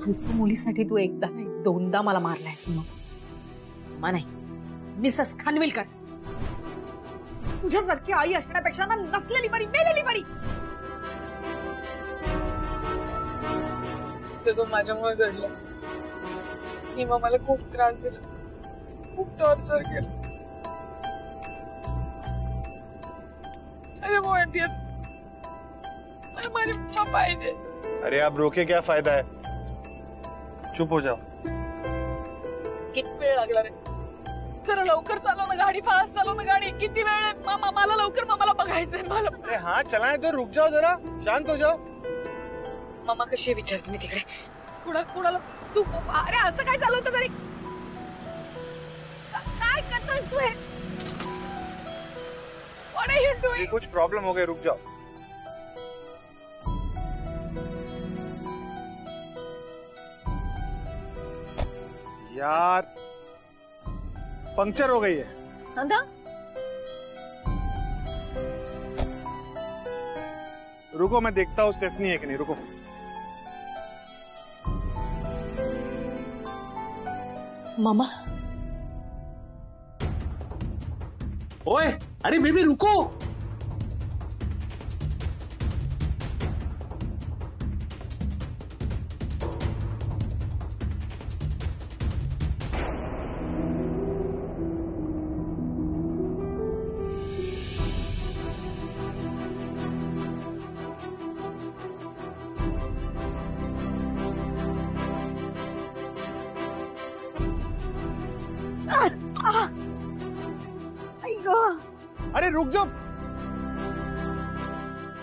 फालतू मुलीसाठी तू एकदा नाही दोनदा मला मारलायस. मग नाही मिसेस खानविलकर, तुझ्यासारखी आई असण्यापेक्षा ना नसलेली बरी, मेलेली बरी. तो माझ्यामुळे घडलं. हिमा मला खूप त्रास दिला, खूप टॉर्चर केलं. अरे हमारी मम्मा पाहिजे. अरे आप रोके क्या फायदा है, चुप हो जाओ. किती वेळ लागला रे? जरा लवकर चालव ना गाडी, फास्ट चालव ना गाडी. किती वेळ आहे मामा, मला लवकर मामाला बघायचंय मला. अरे हाँ चलाएं तो, रुक जाओ जरा, शांत हो जाओ. मामा कशी विचारते मी तिकडे कुणाला तू. अरे असं काय चालवतं तरी, काय करतोयस तू? What are you doing? कुछ प्रॉब्लम हो गई, रुक जाओ. यार पंक्चर हो गई है. नंदा रुको मैं देखता हूँ स्टेफनी है कि नहीं. रुको. मामा. ओए अरे बेबी रुको. अरे रुक जाओ.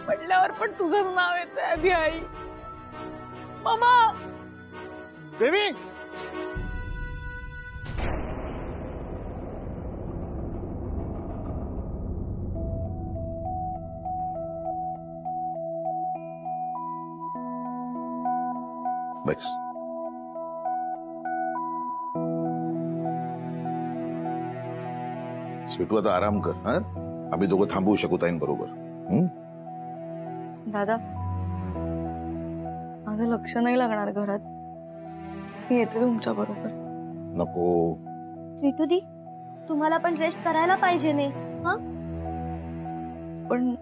पडल्यावर पण तुझंच नाव येत आधी आई. मामा बेबी. बस स्वीटू आता आराम कर. हा आम्ही दोघं थांबवू शकू ताईंबरोबर. दादा माझं लक्ष नाही लागणार घरात, मी येते तुमच्या बरोबर. नको स्वीटू दी, तुम्हाला पण रेस्ट करायला पाहिजे नाही. हा पण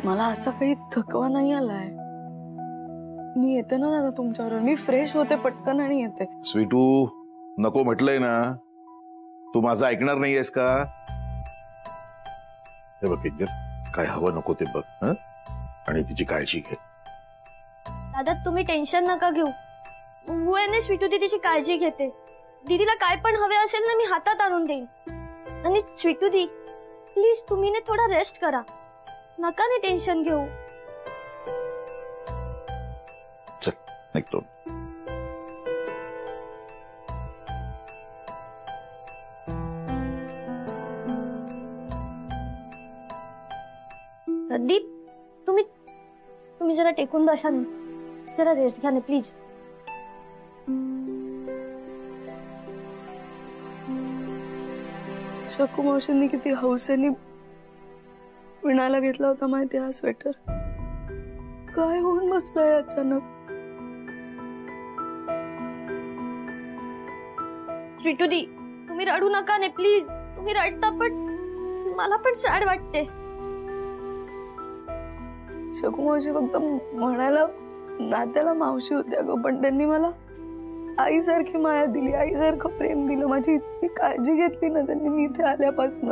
मला असा काही थकवा नाही आलाय. मी येते ना दादा तुमच्याबरोबर, मी फ्रेश होते पटकन आणि येते. स्वीटू नको म्हटलंय ना, तू माझं ऐकणार नाहीयेस का? हे बघ इंजन, काय हवं नको ते बघ. हं आणि तिची काळजी घे. दादा तुम्ही टेन्शन नका घेऊ, मुळेने स्वीटू दीदीची काळजी घेते. दीदीला काय पण हवे असेल ना मी हातात आणून देईन. आणि स्वीटू दी प्लीज तुम्ही ने थोडा रेस्ट करा, नका ने टेन्शन घेऊ. चल निघतो. दीप तुम्ही जरा टेकून बसा ना, जरा रेस्ट घ्या ना प्लीज. शकू मावशींनी किती हौसेने विणायला घेतला होता माहिती हा स्वेटर. काय होऊन बसलाय अचानक. स्वीटू दी तुम्ही रडू नका ने प्लीज. तुम्ही रडता पण मला पण सॅड वाटते. शकू मावशी फक्त म्हणायला नात्याला मावशी होत्या ग, पण त्यांनी मला आईसारखी माया दिली, आईसारखं प्रेम दिलं. माझी इतकी काळजी घेतली ना त्यांनी मी इथे आल्यापासून.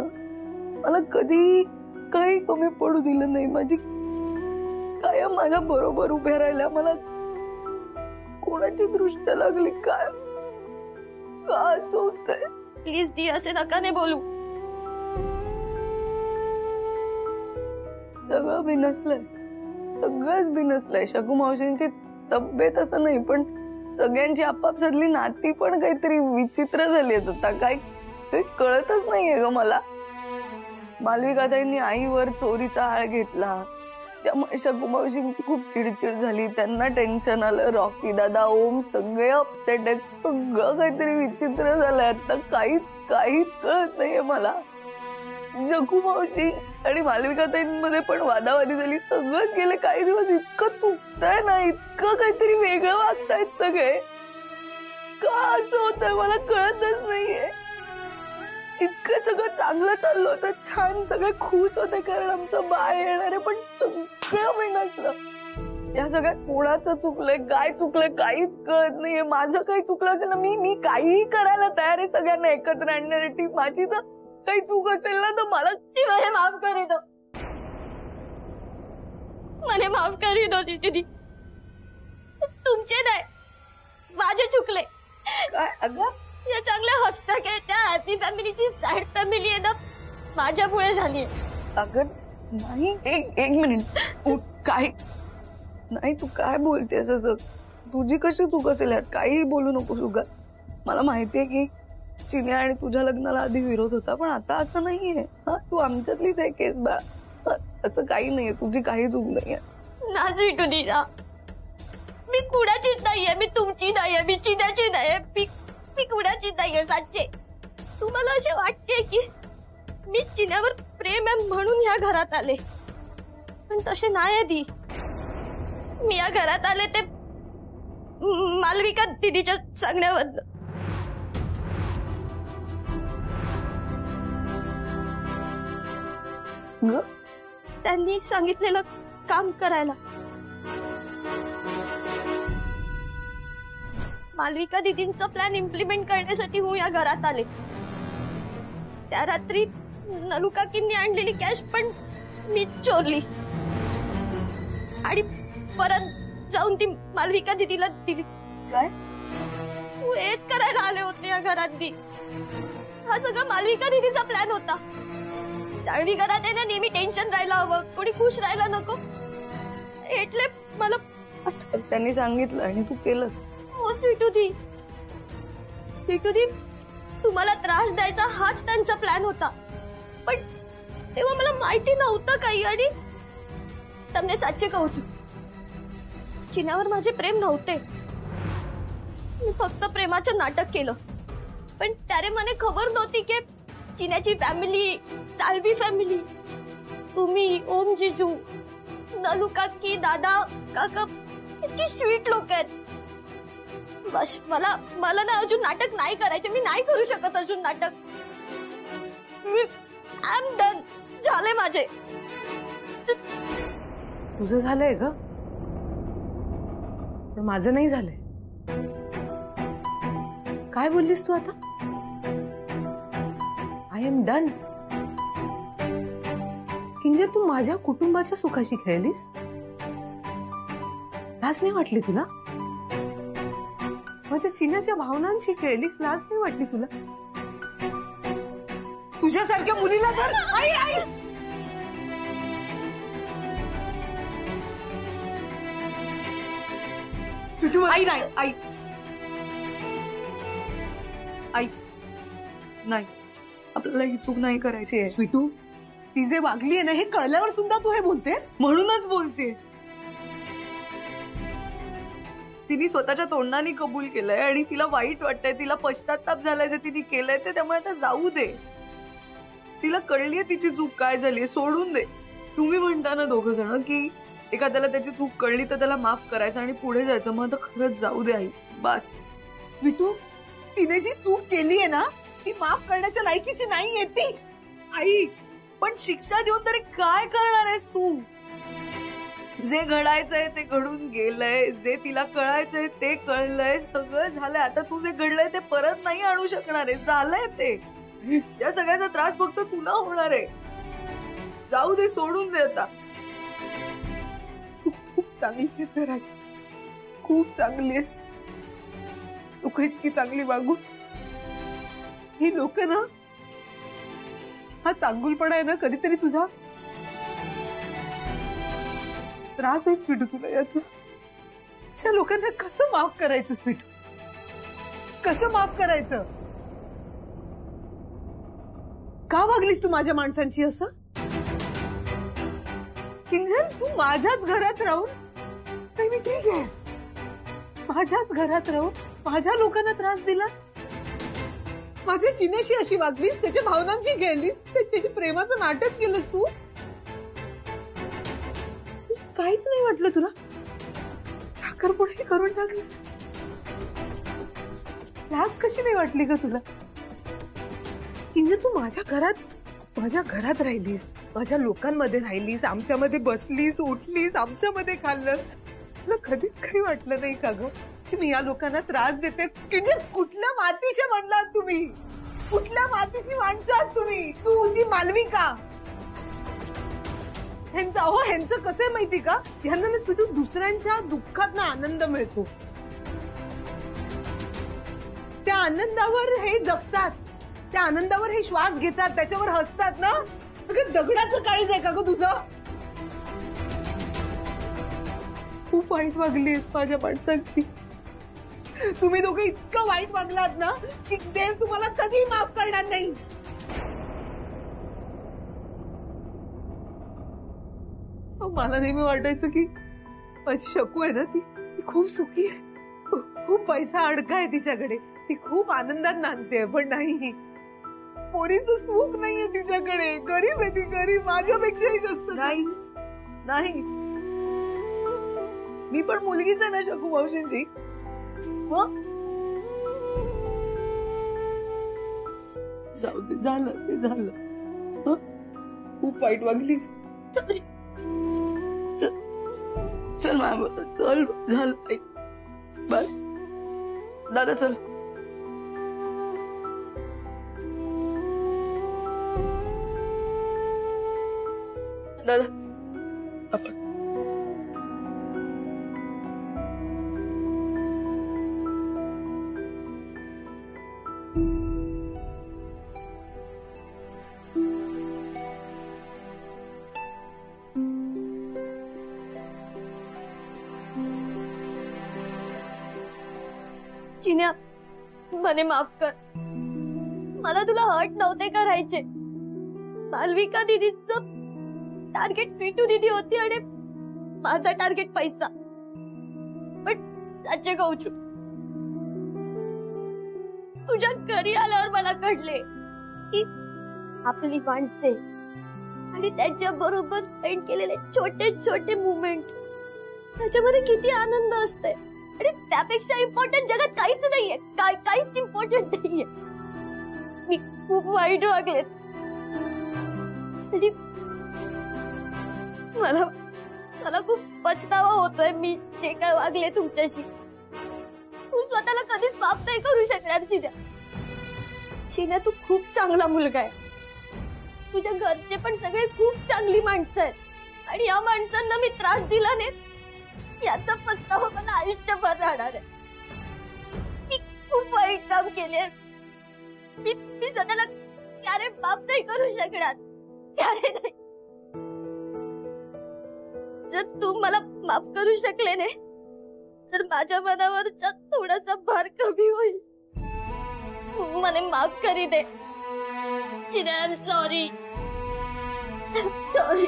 मला कधी काही कमी पडू दिलं नाही. माझी कायम माझ्या बरोबर उभ्या राहिल्या. मला कोणाची दृष्ट लागली काय असं होतंय. प्लीज दी असे नका ने बोलू. सगळं बिनसलंय, सगळंच बिनसलंय. शकू मावशींची तब्येत असं नाही, पण सगळ्यांची आपापसातली नाती पण काहीतरी विचित्र झाली आहेत आता. काही कळतच नाहीये ग मला. मालविकाताईंनी आईवर चोरीचा आळ घेतला, त्यामुळे शकू मावशींची खूप चिडचिड झाली. त्यांना टेन्शन आलं. रॉकी दादा, ओम सगळे अपसेट आहेत. सगळं काहीतरी विचित्र झालंय आता. काहीच कळत नाहीये मला. जगू मावशी आणि मालविकाताईंमध्ये पण वादावादी झाली, सगळंच गेले काही दिवस. इतकं चुकतंय ना, इतकं काहीतरी वेगळं वागतायत सगळे. का असं होतंय मला कळतच नाहीये. इतकं सगळं चांगलं चाललं होतं, छान, सगळे खुश होते कारण आमचं बाळ येणार आहे, पण सगळं मी नसलं. या सगळ्यात कोणाचं चुकलंय, काय चुकलंय काहीच कळत नाहीये. माझं काही चुकलं असेल ना, मी काहीही करायला तयार आहे सगळ्यांना एकत्र आणण्यासाठी. माझी जर काही चूक असेल ना तर मला મને માફ કરી દો, મને માફ કરી દો दीदी. तुमचे नाही, माझे चुकले. काय अगं या चांगल्या हसता खेळत्या हॅपी फॅमिलीची सॅड फॅमिली आहे ना, माझ्यामुळे झाली. अगं नाही, एक मिनिट. काय नाही, तू काय बोलतेस असं? तुझी कशी चूक असेल यात? काही बोलू नकोस उगाच. मला माहितीये की चिन्या आणि तुझ्या लग्नाला आधी विरोध होता, पण आता असं नाहीये. हा, तू आमच्यातलीच आहे केस बाळ. असं काही नाहीये, तुझी काही चूक नाहीये. ना स्वीटू दीदा, मी कुणाचीच नाहीये. मी तुमची नाहीये, मी चिन्याची नाहीये. मी कुणाची नाहीये साचे. तुम्हाला असे वाटते की मी चिन्यावर प्रेम आहे म्हणून या घरात आले, पण तसे नाही दी. मी या घरात आले ते मालविका दीदीच्या सांगण्यावर. त्यांनी सांगितलेलं काम करायला. मालविका दीदींचा प्लॅन इम्प्लिमेंट करण्यासाठी हो या घरात आले. त्या रात्री नलू काकींनी आणलेली कॅश पण मी चोरली आणि परत जाऊन ती मालविका दीदीला दिली. काय हेच करायला आले होते या घरात दी. हा सगळा मालविका दीदीचा प्लॅन होता. चांगली घरात आहे ना, नेहमी टेन्शन राहायला हवं, कोणी खुश राहायला नको. એટલે मला त्यांनी सांगितलं आणि तू केलंस. हो स्वीटू दी, तुम्हाला त्रास द्यायचा हाच त्यांचा प्लॅन होता, पण तेव्हा मला माहिती नव्हतं काही. आणि તમને સાચે કહું છું, चिन्यावर माझे प्रेम नव्हते. मी फक्त प्रेमाचं नाटक केलं. पण त्यारे મને खबर नव्हती की चिन्याची फॅमिली, साळवी फॅमिली, तुम्ही, ओम जीजू, नलू काकी, दादा, काका इतकी स्वीट लोक आहेत. बस मला ना अजून नाटक नाही करायचे. मी नाही करू शकत अजून नाटक. I am done. झाले माझे. तुझं झालंय ग, पण माझं नाही झालंय. काय बोललीस तू आता? I am done. किंजल, तू माझ्या कुटुंबाच्या सुखाशी खेळलीस? लाज नाही वाटली तुला? माझ्या चिन्याच्या भावनांशी खेळलीस, लाज नाही वाटली तुला? तुझ्यासारख्या मुलीला तर आई आई आई नाही, आई आई नाही, आपल्याला ही चूक नाही करायची आहे. स्वीटू, ती जे वागली आहे ना, हे कळल्यावर सुद्धा तू हे बोलतेस? म्हणूनच बोलते. तिने स्वतःच्या तोंडाने कबूल केलंय आणि तिला वाईट वाटतंय, तिला पश्चाताप झालाय जे तिने केलंय ते. त्यामुळे आता जाऊ दे. तिला कळलीये तिची चूक काय झाली, सोडून दे. तुम्ही म्हणता ना दोघं जण की एखाद्याला त्याची चूक कळली तर त्याला माफ करायचं आणि पुढे जायचं. मग आता खरंच जाऊ दे आई, बस. स्वीटू, तिने जी चूक केली आहे ना, ती माफ करण्याच्या लायकीची नाहीये ती. आई, पण शिक्षा देऊन तरी काय करणार आहेस तू? जे घडायचंय ते घडून गेलंय, जे तिला कळायचंय ते कळलंय, सगळं झालंय. आता तू जे घडलंय ते परत नाही आणू शकणार आहे. झालंय ते. या सगळ्याचा त्रास फक्त तुला होणार आहे. जाऊ दे, सोडून दे आता. तू खूप चांगली आहेस घराची, खूप चांगली आहेस. तू इतकी चांगली वागून ही लोक ना, हा चांगुलपणा आहे ना, कधीतरी तुझा त्रास होईल स्वीटू तुला. याचं अशा लोकांना कसं माफ करायचं स्वीटू? कसं माफ करायचं? का वागलीस तू माझ्या माणसांची असं? किंजल, तू माझ्याच घरात राहून, नाही मी ठीक आहे, माझ्याच घरात राहून माझ्या लोकांना त्रास दिला. माझ्या चिन्याशी अशी वागलीस, त्याच्या भावनांशी खेळलीस, त्याच्याशी प्रेमाचं नाटक केलंस तू. काहीच नाही वाटलं तुला? साखरपुडा करून टाकलीस. लाज कशी नाही वाटली का तुला? इंज तू माझ्या घरात राहिलीस, माझ्या लोकांमध्ये राहिलीस, आमच्यामध्ये बसलीस, उठलीस, आमच्यामध्ये खाल्लं. तुला कधीच काही वाटलं नाही का ग की मी या लोकांना त्रास देते? कुठल्या मातीचे म्हणलात तुम्ही? कुठल्या मातीची माणसं आहात तुम्ही? तू ती मालविका. ह्यांचं कसं माहिती का? ह्यांना ना स्वीटू दुसऱ्यांच्या दुःखात ना आनंद मिळतो. त्या आनंदावर हे जगतात, त्या आनंदावर हे श्वास घेतात, त्याच्यावर हसतात ना. अगं दगडाचं काळीज आहे का ग तुझं? खूप वाईट वागलीस माझ्या माणसांशी. तुम्ही दोघं इतकं वाईट वागलात ना की देव तुम्हाला कधी माफ करणार नाही. मला नेहमी वाटायचं की माझी शकू आहे ना, ती खूप सुखी आहे, खूप पैसा अडका आहे तिच्याकडे, ती खूप आनंदात नांदते. पण नाही, पोरीचं सुख नाहीये तिच्याकडे. गरीब आहे ती, गरीब, माझ्यापेक्षाही जास्त. नाही नाही, मी पण मुलगीच आहे ना शकू मावशींची. जाऊ दे, झालं ते झालं. खूप वाईट वागलीस. चल मामा, चल, झालं बस. दादा चल. दादा आपण चिन्या, मने माफ कर. मला तुला हर्ट नव्हते करायचे. मालविका दीदीचं टार्गेट स्वीटू दीदी होती आणि माझा टार्गेट पैसा. पण सच्चे कहू छू, तुझ्या घरी आल्यावर मला कळले की आपली माणसे आणि त्यांच्या बरोबर स्पेंड केलेले छोटे छोटे मुवमेंट, त्याच्यामध्ये किती आनंद असते. आणि त्यापेक्षा इम्पॉर्टंट जगात काहीच नाहीये, काहीच इम्पॉर्टंट नाहीये. मी खूप वाईट वागले. मला खूप पछतावा होतोय मी जे काय वागले तुमच्याशी. तू स्वतःला कधीच माफ नाही करू शकणार चिन्या. चिन्या, तू खूप चांगला मुलगा आहे. तुझ्या घरचे पण सगळे खूप चांगली माणसं आहेत आणि या माणसांना मी त्रास दिला नाही याचा पछतावा मला आयुष्यभर राहणार आहे. मी खूप वाईट काम केले. मी स्वतःला क्यारे माफ नाही करू शकणार, क्यारे नाही. जर तू मला माफ करू शकले नाही तर माझ्या मनावरचा थोडासा भार कमी होईल. मने माफ करी दे Chinya. I am sorry. Sorry.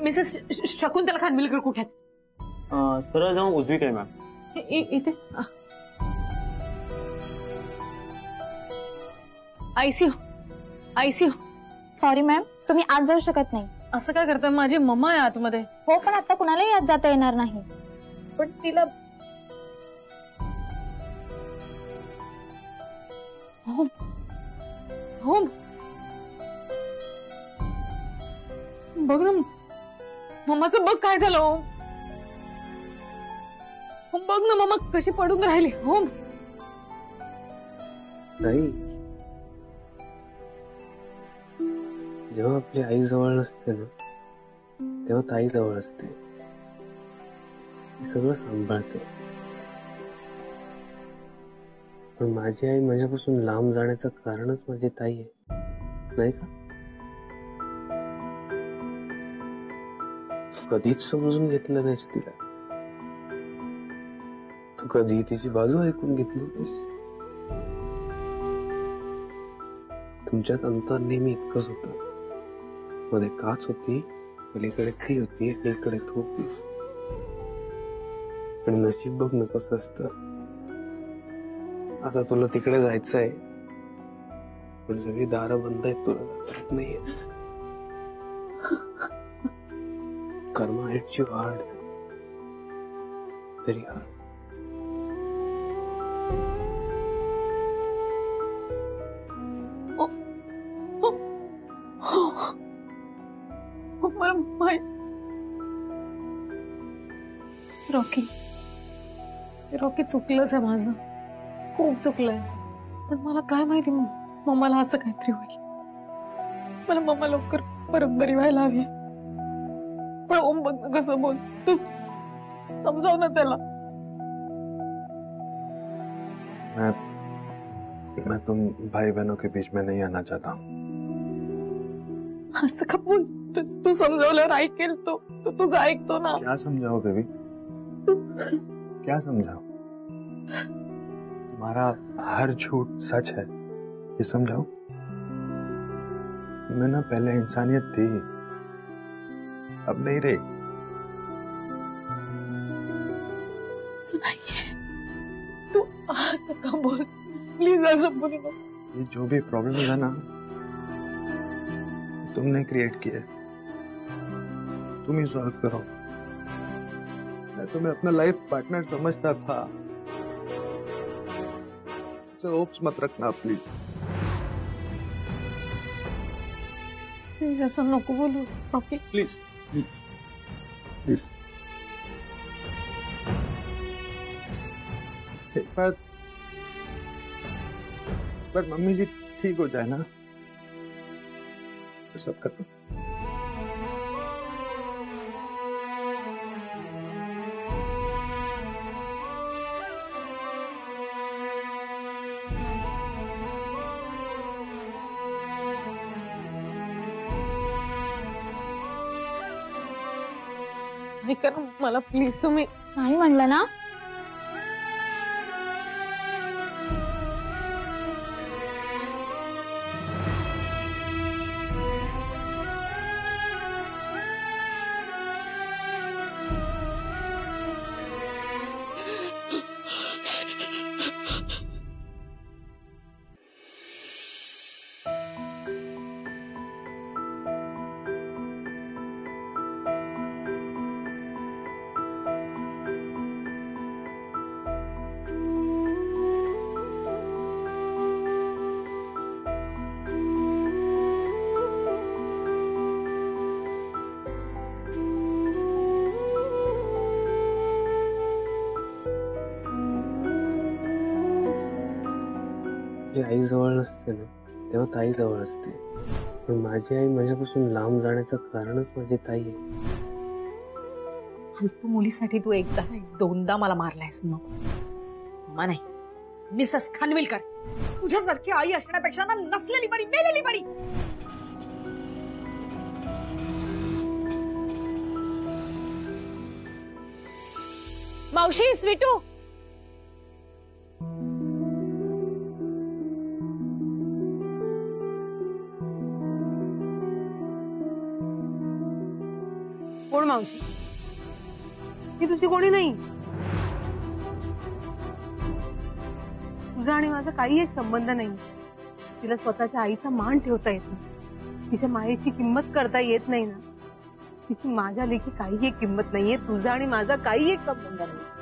Mrs Shakuntala Khanvilkar कुठे आहेत? सरळ जाऊन उजवीकडे मॅम. इथे आयसीयू. सॉरी मॅम, तुम्ही आज जाऊ शकत नाही. असं काय करता? माझी मम्मा आहे आतमध्ये. हो, पण आता कुणालाही आज जाता येणार नाही. पण तिला हो बघ ना मम्माचं, बघ काय झालं. बघ ना मम्मा कशी पडून राहिली. हो नाही, जेव्हा आपली आई जवळ नसते ना तेव्हा ताई जवळ असते. ती सगळं सांभाळते. पण माझी आई माझ्यापासून लांब जाण्याचं कारणच माझी ताई आहे, नाही का? कधीच समजून घेतलं नाहीस तिला. तू कधी तिची बाजू ऐकून घेतली नाहीस. तुमच्यात अंतर नेहमी इतकंच होतं. मध्ये काच होती, पलीकडे ती होती आणि इकडे तू होतीस. आणि नशीब बघ ना कसं असतं. आता तुला तिकडे जायचंय, पण सगळी दारं बंद आहेत, तुला जाता येत नाहीये. Karma hits you hard, very hard. मला माहित रॉकी चुकलंच आहे माझं, खूप चुकलंय. पण मला काय माहिती मम्माला असं काहीतरी होईल. मला मम्मा लवकर परत बरी व्हायला हवी. पण ओम बघ ना कसं बोल, तू समजाव ना त्याला. मैं तुम भाई बहनों के बीच में नहीं आना चाहता. असं का बोल, तू समजावल्यावर ऐकेल तो तुझं ऐकतो ना. क्या समझाओ बेबी, क्या समझाओ? तुम्हारा हर झूठ सच है, ये समझाओ. मैं ना पहले इंसानियत थी, अब नहीं रही. तू असं का बोल, प्लीज असं बोल नको. ये जो भी प्रॉब्लम है ना, तुमने क्रिएट किया, तुम ही सॉल्व करो. मैं तुम्हें अपना लाइफ पार्टनर समझता था. होप्स मत रखना प्लीज. प्लीज असं नको बोलू रॉकी. Please please please. एक बार मम्मी जी ठीक हो जाए ना, फिर सब खत्म. ऐका ना मला प्लीज, तुम्ही नाही म्हणलं ना. आई जवळ नसते ना, तेव्हा ताई जवळ असते. पण माझी आई माझ्यापासून लांब जाण्याचं कारणच माझी ताई आहे. फालतू मुलीसाठी तू एकदा नाही दोनदा मला मारलायस. मग नाही, मिसेस खानविलकर, तुझ्यासारखी आई असण्यापेक्षा ना नसलेली बरी, मेलेली बरी. मावशी, स्वीटू. कोण मावशी? ती तुझी कोणी नाही. तुझा आणि माझा काही एक संबंध नाही. तिला स्वतःच्या आईचा मान ठेवता येत नाही, तिच्या मायेची किंमत करता येत नाही ना. तिची माझ्या लेखी काही एक किंमत नाहीये. तुझा आणि माझा काही एक संबंध नाही.